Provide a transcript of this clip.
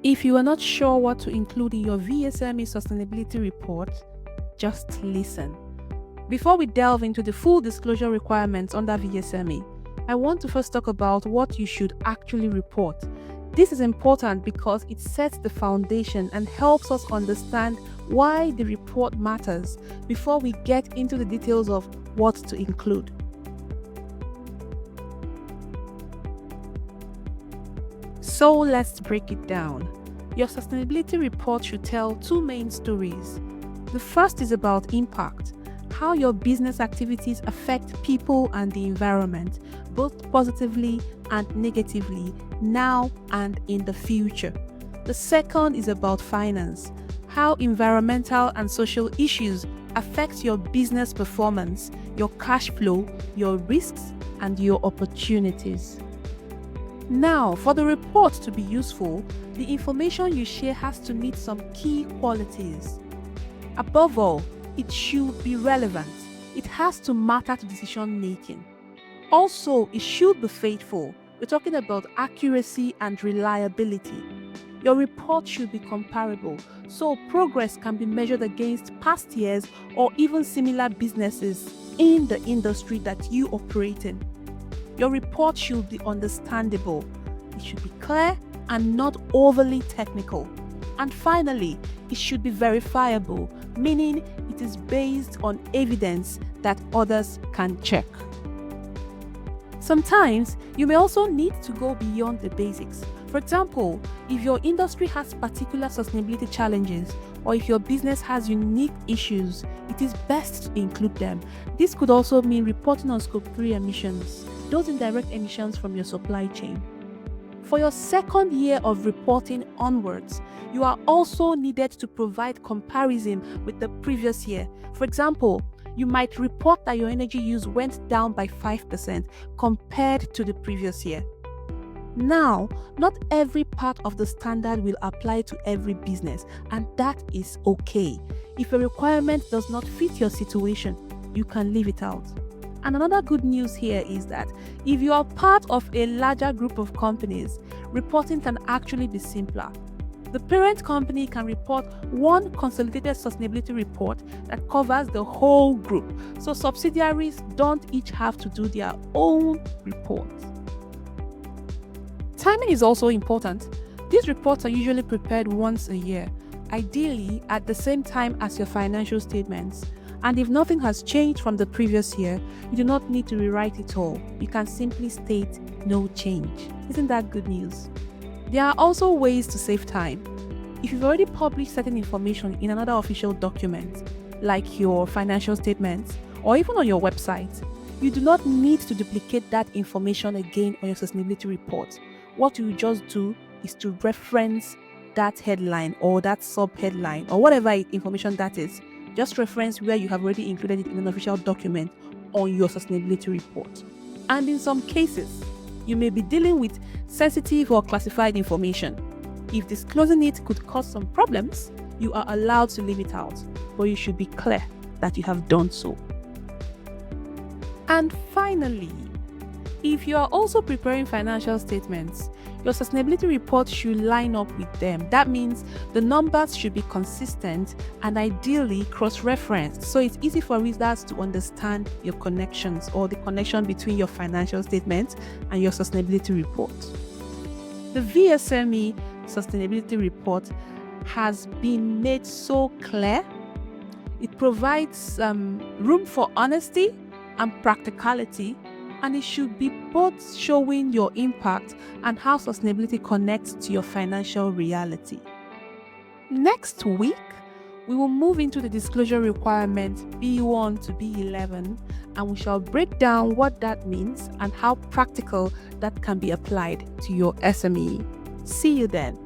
If you are not sure what to include in your VSME sustainability report, just listen. Before we delve into the full disclosure requirements under VSME, I want to first talk about what you should actually report. This is important because it sets the foundation and helps us understand why the report matters before we get into the details of what to include. So let's break it down. Your sustainability report should tell two main stories. The first is about impact, how your business activities affect people and the environment, both positively and negatively, now and in the future. The second is about finance, how environmental and social issues affect your business performance, your cash flow, your risks, and your opportunities. Now, for the report to be useful, the information you share has to meet some key qualities. Above all, it should be relevant. It has to matter to decision making. Also, it should be faithful. We're talking about accuracy and reliability. Your report should be comparable, so progress can be measured against past years or even similar businesses in the industry that you operate in. Your report should be understandable. It should be clear and not overly technical. And finally, it should be verifiable, meaning it is based on evidence that others can check. Sometimes, you may also need to go beyond the basics. For example, if your industry has particular sustainability challenges, or if your business has unique issues, it is best to include them. This could also mean reporting on Scope 3 emissions, those indirect emissions from your supply chain. For your second year of reporting onwards, you are also needed to provide comparison with the previous year. For example, you might report that your energy use went down by 5% compared to the previous year. Now, not every part of the standard will apply to every business, and that is okay. If a requirement does not fit your situation, you can leave it out. And another good news here is that if you are part of a larger group of companies, reporting can actually be simpler. The parent company can report one consolidated sustainability report that covers the whole group, so subsidiaries don't each have to do their own report. Timing is also important. These reports are usually prepared once a year, ideally at the same time as your financial statements. And if nothing has changed from the previous year, you do not need to rewrite it all. You can simply state no change. Isn't that good news? There are also ways to save time. If you've already published certain information in another official document, like your financial statements, or even on your website, you do not need to duplicate that information again on your sustainability report. What you just do is to reference that headline or that sub-headline or whatever information that is. Just reference where you have already included it in an official document on your sustainability report. And in some cases, you may be dealing with sensitive or classified information. If disclosing it could cause some problems, you are allowed to leave it out, but you should be clear that you have done so. And finally, if you are also preparing financial statements, your sustainability report should line up with them. That means the numbers should be consistent and ideally cross-referenced, so it's easy for readers to understand your connections or the connection between your financial statements and your sustainability report. The VSME sustainability report has been made so clear. It provides room for honesty and practicality, and it should be both showing your impact and how sustainability connects to your financial reality. Next week, we will move into the disclosure requirement B1 to B11, and we shall break down what that means and how practical that can be applied to your SME. See you then.